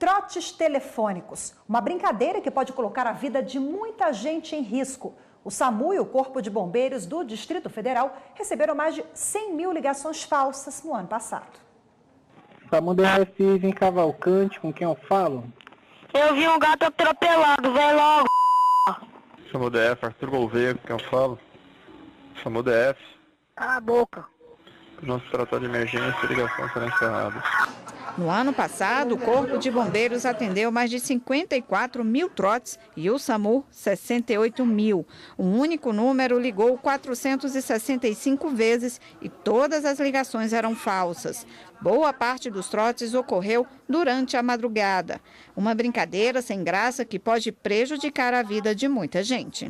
trotes telefônicos, uma brincadeira que pode colocar a vida de muita gente em risco. O SAMU e o Corpo de Bombeiros do Distrito Federal receberam mais de 100 mil ligações falsas no ano passado. SAMU da RFIs em Cavalcante, com quem eu falo? Eu vi um gato atropelado, vem logo. SAMU DF, Arthur Gouveia, com quem eu falo? SAMU DF. Cala a boca. Nosso tratado de emergência e ligação será encerrada. No ano passado, o Corpo de Bombeiros atendeu mais de 54 mil trotes e o SAMU 68 mil. Um único número ligou 465 vezes e todas as ligações eram falsas. Boa parte dos trotes ocorreu durante a madrugada. Uma brincadeira sem graça que pode prejudicar a vida de muita gente.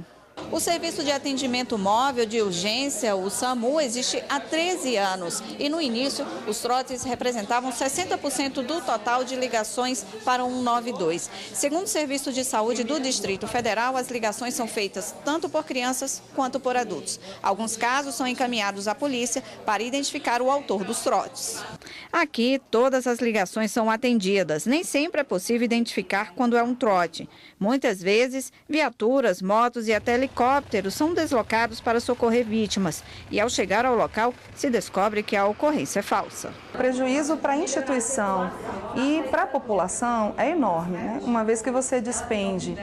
O Serviço de Atendimento Móvel de Urgência, o SAMU, existe há 13 anos e no início os trotes representavam 60% do total de ligações para o 192. Segundo o Serviço de Saúde do Distrito Federal, as ligações são feitas tanto por crianças quanto por adultos. Alguns casos são encaminhados à polícia para identificar o autor dos trotes. Aqui, todas as ligações são atendidas. Nem sempre é possível identificar quando é um trote. Muitas vezes, viaturas, motos e até helicópteros são deslocados para socorrer vítimas. E ao chegar ao local, se descobre que a ocorrência é falsa. O prejuízo para a instituição e para a população é enorme, né? Uma vez que você despende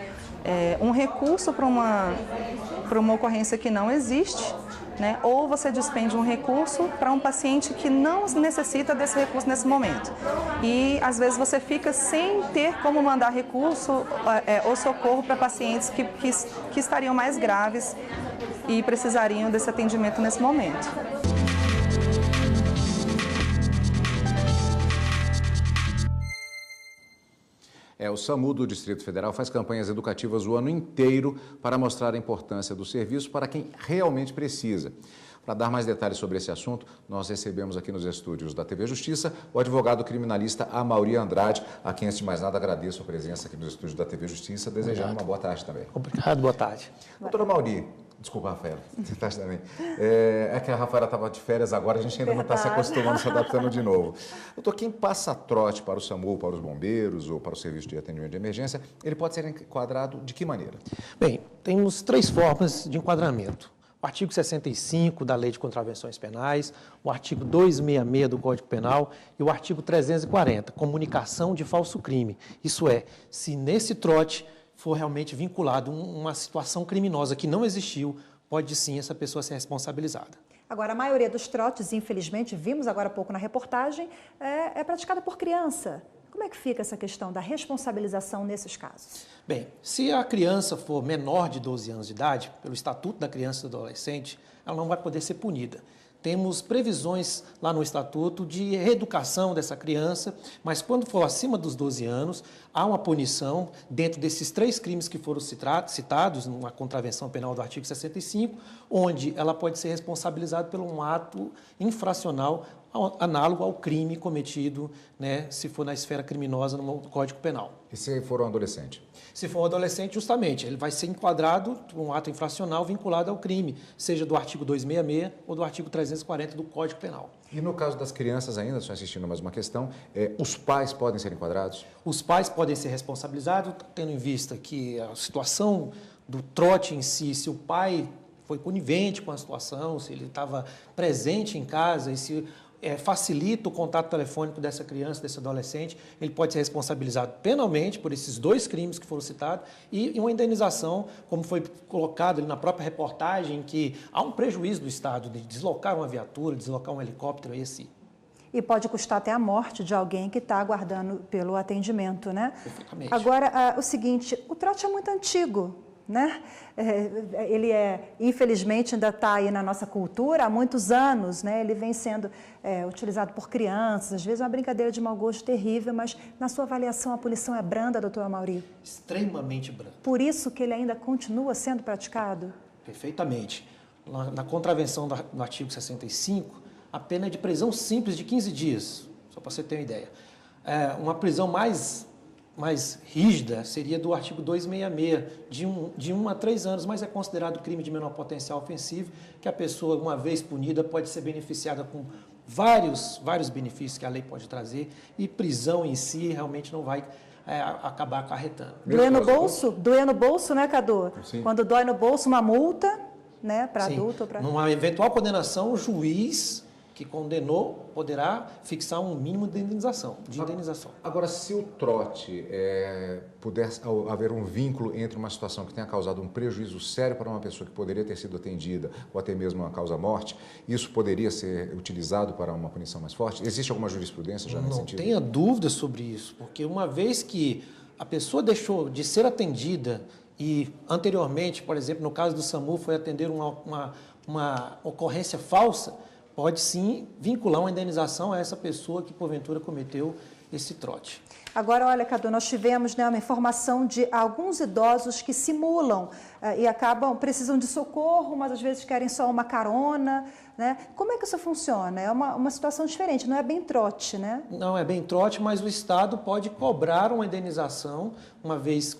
um recurso para uma ocorrência que não existe, né? Ou você despende um recurso para um paciente que não necessita desse recurso nesse momento. E às vezes você fica sem ter como mandar recurso ou socorro para pacientes que estariam mais graves e precisariam desse atendimento nesse momento. O SAMU do Distrito Federal faz campanhas educativas o ano inteiro para mostrar a importância do serviço para quem realmente precisa. Para dar mais detalhes sobre esse assunto, nós recebemos aqui nos estúdios da TV Justiça o advogado criminalista Amaury Andrade, a quem, antes de mais nada, agradeço a presença aqui nos estúdios da TV Justiça, desejando uma boa tarde também. Obrigado, boa tarde. Doutora Amaury, desculpa, Rafaela, você está também. É que a Rafaela estava de férias agora, a gente ainda não está se acostumando, se adaptando de novo. Doutor, quem passa trote para o SAMU, para os bombeiros ou para o Serviço de Atendimento de Emergência, ele pode ser enquadrado de que maneira? Bem, temos 3 formas de enquadramento. O artigo 65 da Lei de Contravenções Penais, o artigo 266 do Código Penal e o artigo 340, comunicação de falso crime. Isso é, se nesse trote for realmente vinculado a uma situação criminosa que não existiu, pode sim essa pessoa ser responsabilizada. Agora, a maioria dos trotes, infelizmente, vimos agora há pouco na reportagem, é praticada por criança. Como é que fica essa questão da responsabilização nesses casos? Bem, se a criança for menor de 12 anos de idade, pelo Estatuto da Criança e do Adolescente, ela não vai poder ser punida. Temos previsões lá no Estatuto de reeducação dessa criança, mas quando for acima dos 12 anos, há uma punição dentro desses 3 crimes que foram citados, numa contravenção penal do artigo 65, onde ela pode ser responsabilizada por um ato infracional análogo ao crime cometido, né, se for na esfera criminosa no Código Penal. E se for um adolescente? Se for um adolescente, justamente, ele vai ser enquadrado por um ato infracional vinculado ao crime, seja do artigo 266 ou do artigo 340 do Código Penal. E no caso das crianças ainda, só assistindo mais uma questão, os pais podem ser enquadrados? Os pais podem ser responsabilizados, tendo em vista que a situação do trote em si, se o pai foi conivente com a situação, se ele estava presente em casa e se facilita o contato telefônico dessa criança, desse adolescente, ele pode ser responsabilizado penalmente por esses 2 crimes que foram citados e uma indenização, como foi colocado ali na própria reportagem, que há um prejuízo do Estado de deslocar uma viatura, deslocar um helicóptero, esse. E pode custar até a morte de alguém que está aguardando pelo atendimento, né? Perfeitamente. Agora, o seguinte, o trote é muito antigo, né? Ele infelizmente, ainda está aí na nossa cultura há muitos anos, né? Ele vem sendo utilizado por crianças, às vezes é uma brincadeira de mau gosto terrível, mas na sua avaliação a punição é branda, doutor Amaury? Extremamente branda. Por isso que ele ainda continua sendo praticado? Perfeitamente. Na contravenção do artigo 65, a pena é de prisão simples de 15 dias, só para você ter uma ideia. Uma prisão mais rígida seria do artigo 266, de 1 a 3 anos, mas é considerado crime de menor potencial ofensivo, que a pessoa, uma vez punida, pode ser beneficiada com vários benefícios que a lei pode trazer e prisão em si realmente não vai acabar acarretando. Doer no bolso? Doer no bolso, né, Cadu? Sim. Quando dói no bolso, uma multa, né, para Sim. adulto ou para... Numa eventual condenação, o juiz que condenou poderá fixar um mínimo de indenização. Agora, se o trote puder haver um vínculo entre uma situação que tenha causado um prejuízo sério para uma pessoa que poderia ter sido atendida ou até mesmo uma causa-morte, isso poderia ser utilizado para uma punição mais forte? Existe alguma jurisprudência já nesse sentido? Não tenha dúvida sobre isso, porque uma vez que a pessoa deixou de ser atendida e anteriormente, por exemplo, no caso do SAMU, foi atender uma ocorrência falsa, pode sim vincular uma indenização a essa pessoa que porventura cometeu esse trote. Agora, olha, Cadu, nós tivemos, né, uma informação de alguns idosos que simulam e precisam de socorro, mas às vezes querem só uma carona, né? Como é que isso funciona? É uma situação diferente, não é bem trote, né? Não é bem trote, mas o Estado pode cobrar uma indenização, uma vez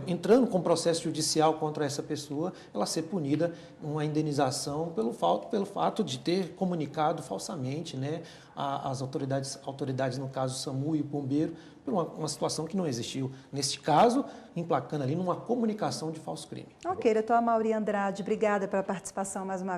entrando com processo judicial contra essa pessoa, ela ser punida uma indenização pelo fato de ter comunicado falsamente, né, às autoridades, no caso o SAMU e o bombeiro, por uma situação que não existiu. Neste caso, emplacando ali numa comunicação de falso crime. Ok, doutor Amaury Andrade, obrigada pela participação mais uma vez.